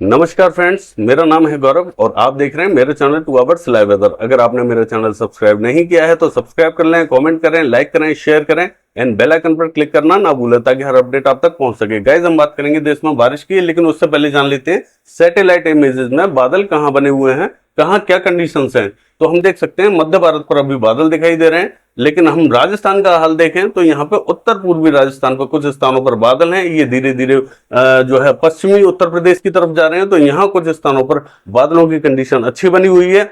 नमस्कार फ्रेंड्स, मेरा नाम है गौरव और आप देख रहे हैं मेरे चैनल 2 आवर्स लाइव वेदर। अगर आपने मेरा चैनल सब्सक्राइब नहीं किया है तो सब्सक्राइब कर लें, कमेंट करें, लाइक करें, शेयर करें एंड बेल आइकन पर क्लिक करना ना भूलें ताकि हर अपडेट आप तक पहुंच सके। गाइस, हम बात करेंगे देश में बारिश की, लेकिन उससे पहले जान लेते हैं सैटेलाइट इमेजेस में बादल कहाँ बने हुए हैं, कहाँ क्या कंडीशंस हैं। तो हम देख सकते हैं मध्य भारत पर अभी बादल दिखाई दे रहे हैं, लेकिन हम राजस्थान का हाल देखें तो यहाँ पे उत्तर पूर्वी राजस्थान पर कुछ स्थानों पर बादल हैं। ये धीरे धीरे जो है पश्चिमी उत्तर प्रदेश की तरफ जा रहे हैं, तो यहाँ कुछ स्थानों पर बादलों की कंडीशन अच्छी बनी हुई है।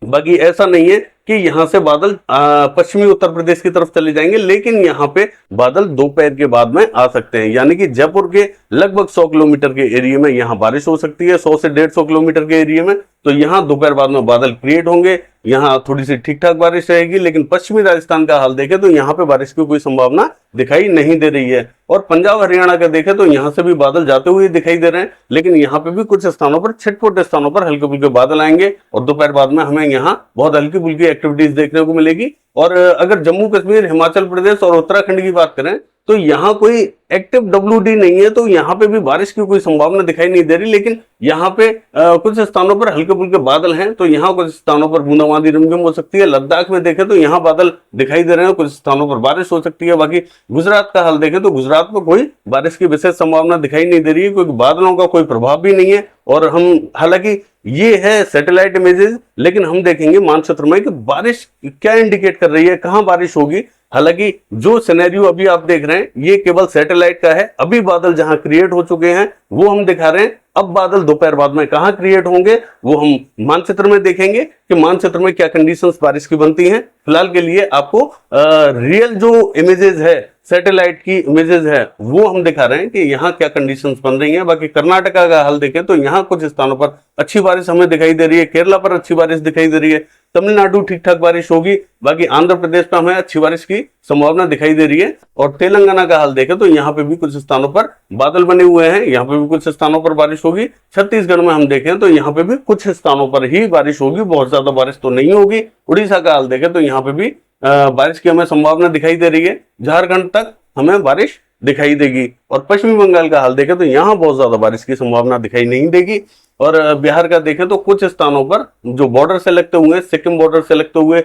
बाकी ऐसा नहीं है कि यहां से बादल पश्चिमी उत्तर प्रदेश की तरफ चले जाएंगे, लेकिन यहाँ पे बादल दोपहर के बाद में आ सकते हैं, यानी कि जयपुर के लगभग 100 किलोमीटर के एरिया में यहाँ बारिश हो सकती है, 100 से 150 किलोमीटर के एरिया में। तो यहाँ दोपहर बाद में बादल क्रिएट होंगे, यहाँ थोड़ी सी ठीक ठाक बारिश रहेगी। लेकिन पश्चिमी राजस्थान का हाल देखें तो यहाँ पे बारिश की कोई संभावना दिखाई नहीं दे रही है। और पंजाब हरियाणा का देखें तो यहाँ से भी बादल जाते हुए दिखाई दे रहे हैं, लेकिन यहाँ पे भी कुछ स्थानों पर छिटपुट स्थानों पर हल्के फुल्के बादल आएंगे और दोपहर बाद में हमें यहाँ बहुत हल्की फुल्की एक्टिविटीज देखने को मिलेगी। और अगर जम्मू कश्मीर, हिमाचल प्रदेश और उत्तराखंड की बात करें तो यहाँ कोई एक्टिव WD नहीं है, तो यहाँ पे भी बारिश की कोई संभावना दिखाई नहीं दे रही। लेकिन यहाँ पे कुछ स्थानों पर हल्के फुल्के बादल हैं, तो यहाँ कुछ स्थानों पर बूंदाबांदी रिमझिम हो सकती है। लद्दाख में देखें तो यहाँ बादल दिखाई दे रहे हैं, कुछ स्थानों पर बारिश हो सकती है। बाकी गुजरात का हाल देखें तो गुजरात में कोई बारिश की विशेष संभावना दिखाई नहीं दे रही है, क्योंकि बादलों का कोई प्रभाव भी नहीं है। और हम हालांकि ये है सैटेलाइट इमेजेस, लेकिन हम देखेंगे मानचित्र में कि बारिश क्या इंडिकेट कर रही है, कहां बारिश होगी। हालांकि जो सिनेरियो अभी आप देख रहे हैं ये केवल सैटेलाइट का है। अभी बादल जहां क्रिएट हो चुके हैं वो हम दिखा रहे हैं। अब बादल दोपहर बाद में कहां क्रिएट होंगे वो हम मानचित्र में देखेंगे कि मानचित्र में क्या कंडीशंस बारिश की बनती हैं। फिलहाल के लिए आपको रियल जो इमेजेस है, सैटेलाइट की इमेजेस है, वो हम दिखा रहे हैं कि यहाँ क्या कंडीशंस बन रही हैं। बाकी कर्नाटका का हाल देखें तो यहाँ कुछ स्थानों पर अच्छी बारिश हमें दिखाई दे रही है, केरला पर अच्छी बारिश दिखाई दे रही है, तमिलनाडु ठीक ठाक बारिश होगी। बाकी आंध्र प्रदेश पर हमें अच्छी बारिश की संभावना दिखाई दे रही है। और तेलंगाना का हाल देखें तो यहाँ पे भी कुछ स्थानों पर बादल बने हुए हैं, यहाँ पे भी कुछ स्थानों पर बारिश होगी। छत्तीसगढ़ में हम देखें तो यहाँ पे भी कुछ स्थानों पर ही बारिश होगी, बहुत ज्यादा बारिश तो नहीं होगी। उड़ीसा का हाल देखें तो यहाँ पे भी बारिश की हमें संभावना दिखाई दे रही है। झारखंड तक हमें बारिश दिखाई देगी। और पश्चिमी बंगाल का हाल देखें तो यहाँ बहुत ज्यादा बारिश की संभावना दिखाई नहीं देगी। और बिहार का देखें तो कुछ स्थानों पर जो बॉर्डर से लगते हुए, सिक्किम बॉर्डर से लगते हुए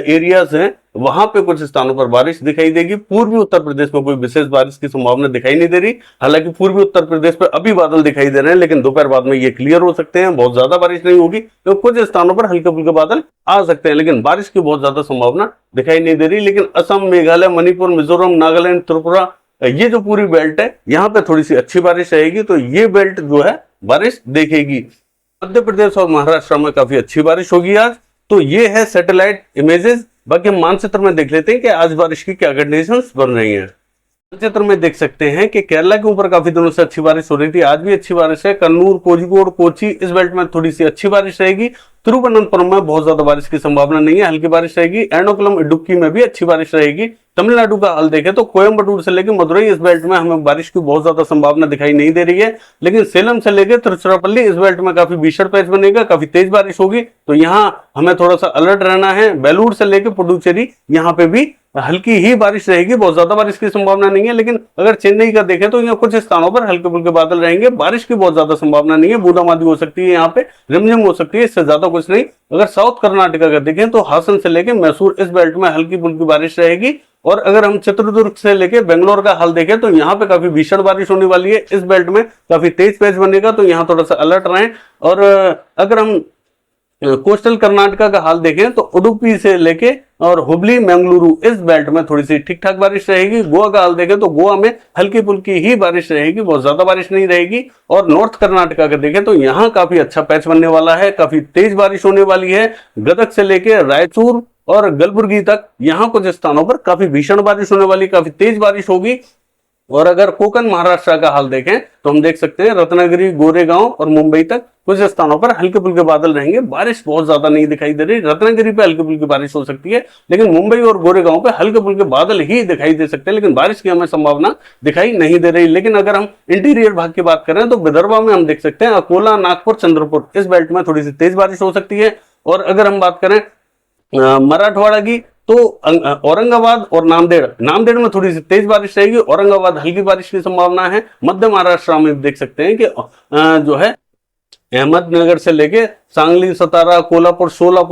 एरियाज हैं, वहां पे कुछ स्थानों पर बारिश दिखाई देगी। पूर्वी उत्तर प्रदेश में कोई विशेष बारिश की संभावना दिखाई नहीं दे रही। हालांकि पूर्वी उत्तर प्रदेश पर अभी बादल दिखाई दे रहे हैं, लेकिन दोपहर बाद में ये क्लियर हो सकते हैं, बहुत ज्यादा बारिश नहीं होगी। तो कुछ स्थानों पर हल्के फुल्के बादल आ सकते हैं, लेकिन बारिश की बहुत ज्यादा संभावना दिखाई नहीं दे रही। लेकिन असम, मेघालय, मणिपुर, मिजोरम, नागालैंड, त्रिपुरा, ये जो पूरी बेल्ट है यहाँ पे थोड़ी सी अच्छी बारिश रहेगी। तो ये बेल्ट जो है बारिश देखेगी। मध्य प्रदेश और महाराष्ट्र में काफी अच्छी बारिश होगी आज। तो ये है सैटेलाइट इमेजेस। बाकी हम मानचित्र में देख लेते हैं कि आज बारिश की क्या कंडीशंस बन रही हैं। मानचित्र में देख सकते हैं कि केरला के ऊपर काफी दिनों से अच्छी बारिश हो रही थी, आज भी अच्छी बारिश है। कन्नूर, कोझिकोड, कोची, इस बेल्ट में थोड़ी सी अच्छी बारिश रहेगी। तिरुवनंतपुरम में बहुत ज्यादा बारिश की संभावना नहीं है, हल्की बारिश रहेगी। एर्नाकुलम, इडुक्की में भी अच्छी बारिश रहेगी। तमिलनाडु का हाल देखें तो कोयम्बटूर से लेकर मदुरई, इस बेल्ट में हमें बारिश की बहुत ज्यादा संभावना दिखाई नहीं दे रही है। लेकिन सेलम से लेकर तिरुचिरापल्ली, इस बेल्ट में काफी भीषण पैच बनेगा, काफी तेज बारिश होगी। तो यहाँ हमें थोड़ा सा अलर्ट रहना है। बेलूर से लेकर पुडुचेरी, यहाँ पे भी हल्की ही बारिश रहेगी, बहुत ज्यादा बारिश की संभावना नहीं है। लेकिन अगर चेन्नई का देखें तो यहाँ कुछ स्थानों पर हल्के फुल्के बादल रहेंगे, बारिश की बहुत ज्यादा संभावना नहीं है। बूंदाबांदी हो सकती है, यहाँ पे रिमझिम हो सकती है, इससे ज्यादा कुछ नहीं। अगर साउथ कर्नाटका का देखें तो हासन से लेकर मैसूर, इस बेल्ट में हल्की फुल्की बारिश रहेगी। और अगर हम चित्रदुर्ग से लेकर बेंगलोर का हाल देखें तो यहाँ पे काफी भीषण बारिश होने वाली है, इस बेल्ट में काफी तेज पैच बनेगा, तो यहाँ थोड़ा सा अलर्ट रहें। और अगर हम कोस्टल कर्नाटका का हाल देखें तो उडुपी से लेके और हुबली, मंगलुरु, इस बेल्ट में थोड़ी सी ठीक ठाक बारिश रहेगी। गोवा का हाल देखें तो गोवा में हल्की फुल्की ही बारिश रहेगी, बहुत ज्यादा बारिश नहीं रहेगी। और नॉर्थ कर्नाटका का देखें तो यहाँ काफी अच्छा पैच बनने वाला है, काफी तेज बारिश होने वाली है। गदग से लेके रायचूर और कलबुर्गी तक यहाँ कुछ स्थानों पर काफी भीषण बारिश होने वाली, काफी तेज बारिश होगी। और अगर कोकण महाराष्ट्र का हाल देखें तो हम देख सकते हैं रत्नागिरी, गोरेगांव और मुंबई तक कुछ स्थानों पर हल्के फुल्के बादल रहेंगे, बारिश बहुत ज्यादा नहीं दिखाई दे रही। रत्नागिरी पे हल्की फुल्की बारिश हो सकती है, लेकिन मुंबई और गोरेगांव पे हल्के फुल्के बादल ही दिखाई दे सकते हैं, लेकिन बारिश की हमें संभावना दिखाई नहीं दे रही। लेकिन अगर हम इंटीरियर भाग की बात करें तो विदर्भा में हम देख सकते हैं अकोला, नागपुर, चंद्रपुर, इस बेल्ट में थोड़ी सी तेज बारिश हो सकती है। और अगर हम बात करें मराठवाड़ा की तो औरंगाबाद और नांदेड़ में थोड़ी सी तेज बारिश रहेगी, औरंगाबाद हल्की बारिश की संभावना है। मध्य महाराष्ट्र में देख सकते हैं कि जो है अहमदनगर से लेके सांगली, सतारा, कोल्हापुर,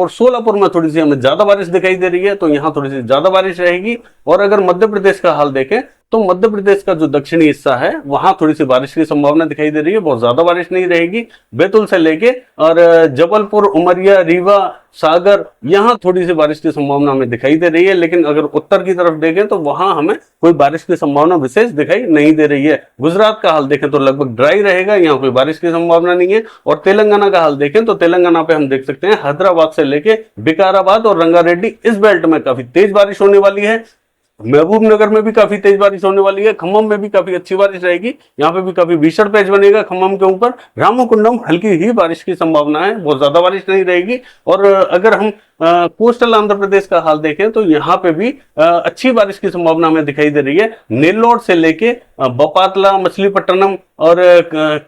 सोलापुर में थोड़ी सी हमें ज्यादा बारिश दिखाई दे रही है, तो यहाँ थोड़ी सी ज्यादा बारिश रहेगी। और अगर मध्य प्रदेश का हाल देखें तो मध्य प्रदेश का जो दक्षिणी हिस्सा है वहां थोड़ी सी बारिश की संभावना दिखाई दे रही है, बहुत ज्यादा बारिश नहीं रहेगी। बैतूल से लेके और जबलपुर, उमरिया, रीवा, सागर, यहाँ थोड़ी सी बारिश की संभावना हमें दिखाई दे रही है। लेकिन अगर उत्तर की तरफ देखें तो वहां हमें कोई बारिश की संभावना विशेष दिखाई नहीं दे रही है। गुजरात का हाल देखें तो लगभग ड्राई रहेगा, यहाँ कोई बारिश की संभावना नहीं है। और तेलंगाना का हाल देखें तो तेलंगाना पे हम देख सकते हैं हैदराबाद से लेके विकाराबाद और रंगारेड्डी, इस बेल्ट में काफी तेज बारिश होने वाली है। महबूब नगर में भी काफी तेज बारिश होने वाली है। खम्मम में भी काफी अच्छी बारिश रहेगी, यहाँ पे भी काफी भीषण पैच बनेगा खम्मम के ऊपर। रामकुंडम हल्की ही बारिश की संभावना है, बहुत ज्यादा बारिश नहीं रहेगी। और अगर हम कोस्टल आंध्र प्रदेश का हाल देखें तो यहाँ पे भी अच्छी बारिश की संभावना हमें दिखाई दे रही है। नेल्लोर से लेके बपातला, मछलीपट्टनम और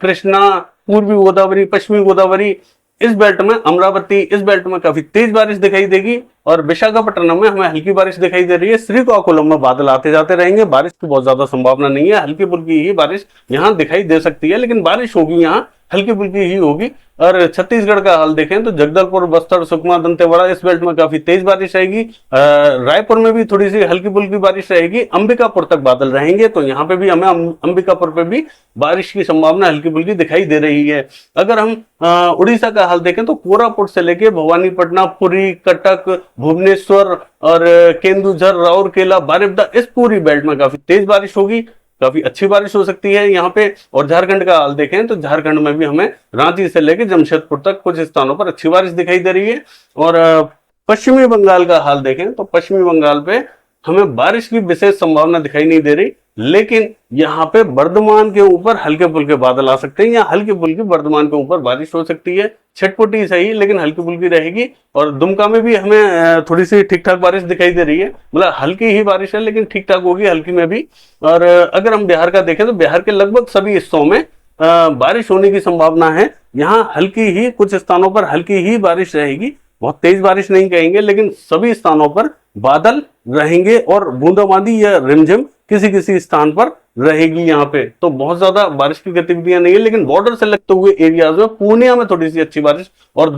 कृष्णा, पूर्वी गोदावरी, पश्चिमी गोदावरी, इस बेल्ट में अमरावती, इस बेल्ट में काफी तेज बारिश दिखाई देगी। और विशाखापट्टनम में हमें हल्की बारिश दिखाई दे रही है। श्रीकाकुलम में बादल आते जाते रहेंगे, बारिश की बहुत ज्यादा संभावना नहीं है, हल्की फुल्की ही बारिश यहाँ दिखाई दे सकती है, लेकिन बारिश होगी यहाँ हल्की फुल्की ही होगी। और छत्तीसगढ़ का हाल देखें तो जगदलपुर, बस्तर, सुकमा, दंतेवाड़ा, इस बेल्ट में काफी तेज बारिश रहेगी। रायपुर में भी थोड़ी सी हल्की फुल्की बारिश रहेगी। अंबिकापुर तक बादल रहेंगे, तो यहाँ पे भी हमें अंबिकापुर पे भी बारिश की संभावना हल्की फुल्की दिखाई दे रही है। अगर हम उड़ीसा का हाल देखें तो कोरापुट से लेके भवानीपटना, पुरी, कटक, भुवनेश्वर और केंदुझर, राउरकेला, बारिपदा, इस पूरी बेल्ट में काफी तेज बारिश होगी, काफी अच्छी बारिश हो सकती है यहाँ पे। और झारखंड का हाल देखें तो झारखंड में भी हमें रांची से लेकर जमशेदपुर तक कुछ स्थानों पर अच्छी बारिश दिखाई दे रही है। और पश्चिमी बंगाल का हाल देखें तो पश्चिमी बंगाल पे हमें बारिश की विशेष संभावना दिखाई नहीं दे रही, लेकिन यहाँ पे बर्धमान के ऊपर हल्के फुल्के बादल आ सकते हैं, या हल्की फुल्की बर्धमान के ऊपर बारिश हो सकती है। छटपुटी सही लेकिन हल्की फुल्की रहेगी। और दुमका में भी हमें थोड़ी सी ठीक ठाक बारिश दिखाई दे रही है, मतलब हल्की ही बारिश है लेकिन ठीक ठाक होगी हल्की में भी। और अगर हम बिहार का देखें तो बिहार के लगभग सभी हिस्सों में बारिश होने की संभावना है। यहाँ हल्की ही, कुछ स्थानों पर हल्की ही बारिश रहेगी, बहुत तेज बारिश नहीं कहेंगे, लेकिन सभी स्थानों पर बादल रहेंगे और बूंदाबांदी या रिमझिम किसी किसी स्थान पर रहेगी यहाँ पे। तो बहुत ज्यादा बारिश की गतिविधियां नहीं है, लेकिन बॉर्डर से लगते हुए एरियाज में पूर्णिया में थोड़ी सी अच्छी बारिश और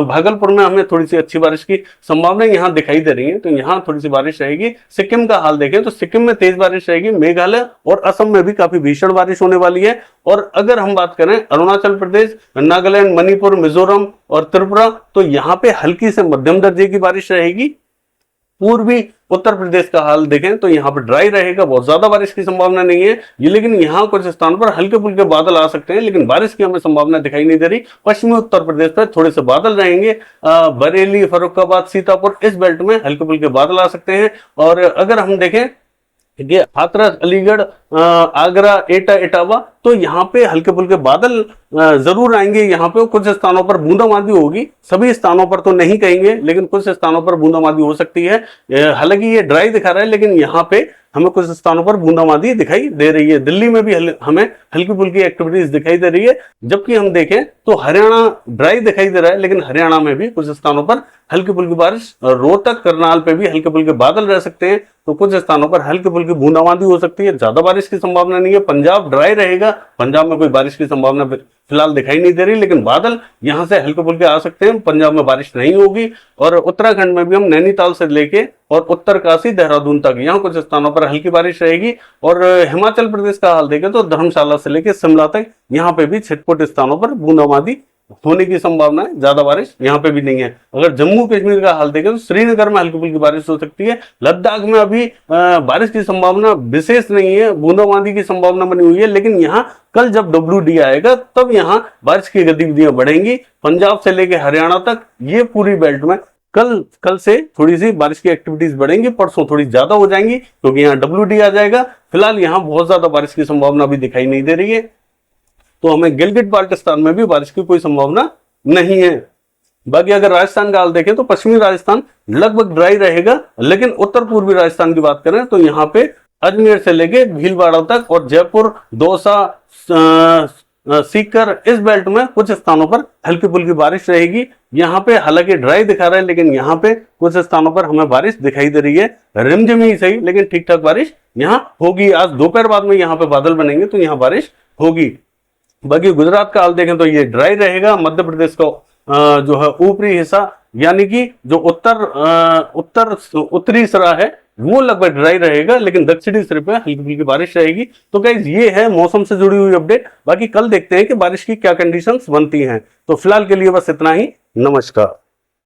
भागलपुर में हमें थोड़ी सी अच्छी बारिश की संभावना यहाँ दिखाई दे रही है, तो यहाँ थोड़ी सी बारिश रहेगी। सिक्किम का हाल देखें तो सिक्किम में तेज बारिश रहेगी, मेघालय और असम में भी काफी भीषण बारिश होने वाली है। और अगर हम बात करें अरुणाचल प्रदेश, नागालैंड, मणिपुर, मिजोरम और त्रिपुरा, तो यहाँ पे हल्की से मध्यम दर्जे की बारिश रहेगी। पूर्वी उत्तर प्रदेश का हाल देखें तो यहाँ पर ड्राई रहेगा, बहुत ज्यादा बारिश की संभावना नहीं है ये, लेकिन यहाँ कुछ स्थानों पर हल्के फुल्के बादल आ सकते हैं, लेकिन बारिश की हमें संभावना दिखाई नहीं दे रही। पश्चिमी उत्तर प्रदेश पर थोड़े से बादल रहेंगे, बरेली, फर्रुखाबाद, सीतापुर, इस बेल्ट में हल्के फुल्के बादल आ सकते हैं। और अगर हम देखें ये हाथरस, अलीगढ़, आगरा, एटा, इटावा, तो यहाँ पे हल्के फुल्के बादल जरूर आएंगे। यहाँ पे कुछ स्थानों पर बूंदाबांदी होगी, सभी स्थानों पर तो नहीं कहेंगे, लेकिन कुछ स्थानों पर बूंदाबांदी हो सकती है। हालांकि ये ड्राई दिखा रहा है, लेकिन यहाँ पे हमें कुछ स्थानों पर बूंदाबांदी दिखाई दे रही है। दिल्ली में भी हमें हल्की फुल्की एक्टिविटीज दिखाई दे रही है। जबकि हम देखें तो हरियाणा ड्राई दिखाई दे रहा है, लेकिन हरियाणा में भी कुछ स्थानों पर हल्की फुल्की बारिश, रोहतक, करनाल पे भी हल्के फुल्के बादल रह सकते हैं, तो कुछ स्थानों पर हल्की फुल्की बूंदाबांदी हो सकती है, ज्यादा बारिश की संभावना नहीं है। पंजाब ड्राई रहेगा, पंजाब में कोई बारिश की संभावना फिलहाल दिखाई नहीं दे रही, लेकिन बादल यहां से हल्के फुल्के आ सकते हैं, पंजाब में बारिश नहीं होगी। और उत्तराखंड में भी हम नैनीताल से लेके और उत्तरकाशी, देहरादून तक यहाँ कुछ स्थानों पर हल्की बारिश रहेगी। और हिमाचल प्रदेश का हाल देखें तो धर्मशाला से लेकर शिमला तक यहाँ पे भी छिटपुट स्थानों पर बूंदाबांदी होने की संभावना है, ज्यादा बारिश यहाँ पे भी नहीं है। अगर जम्मू कश्मीर का हाल देखें तो श्रीनगर में हल्की फुल्की बारिश हो सकती है। लद्दाख में अभी बारिश की संभावना विशेष नहीं है, बूंदाबांदी की संभावना बनी हुई है, लेकिन यहाँ कल जब WD आएगा तब यहाँ बारिश की गतिविधियां बढ़ेंगी। पंजाब से लेकर हरियाणा तक ये पूरी बेल्ट में कल से थोड़ी सी बारिश की एक्टिविटीज बढ़ेंगी, परसों थोड़ी ज्यादा हो जाएंगी क्योंकि यहाँ WD आ जाएगा। फिलहाल यहाँ बहुत ज्यादा बारिश की संभावना भी दिखाई नहीं दे रही है, तो हमें गिलगिट बाल्टिस्तान में भी बारिश की कोई संभावना नहीं है। बाकी अगर राजस्थान का हाल देखें तो पश्चिमी राजस्थान लगभग ड्राई रहेगा, लेकिन उत्तर पूर्वी राजस्थान की बात करें तो यहाँ पे अजमेर से लेके भीलवाड़ा तक और जयपुर, दौसा, सीकर, इस बेल्ट में कुछ स्थानों पर हल्की फुल्की बारिश रहेगी। यहाँ पे हालांकि ड्राई दिखा रहा है, लेकिन यहाँ पे कुछ स्थानों पर हमें बारिश दिखाई दे रही है, रिमझिम ही सही लेकिन ठीक ठाक बारिश यहाँ होगी। आज दोपहर बाद में यहाँ पे बादल बनेंगे तो यहाँ बारिश होगी। बाकी गुजरात का हाल देखें तो ये ड्राई रहेगा। मध्य प्रदेश का जो है ऊपरी हिस्सा यानी कि जो उत्तरी सिरा है वो लगभग ड्राई रहेगा, लेकिन दक्षिणी सिरे पे हल्की फुल्की बारिश रहेगी। तो गाइस ये है मौसम से जुड़ी हुई अपडेट। बाकी कल देखते हैं कि बारिश की क्या कंडीशंस बनती हैं। तो फिलहाल के लिए बस इतना ही। नमस्कार।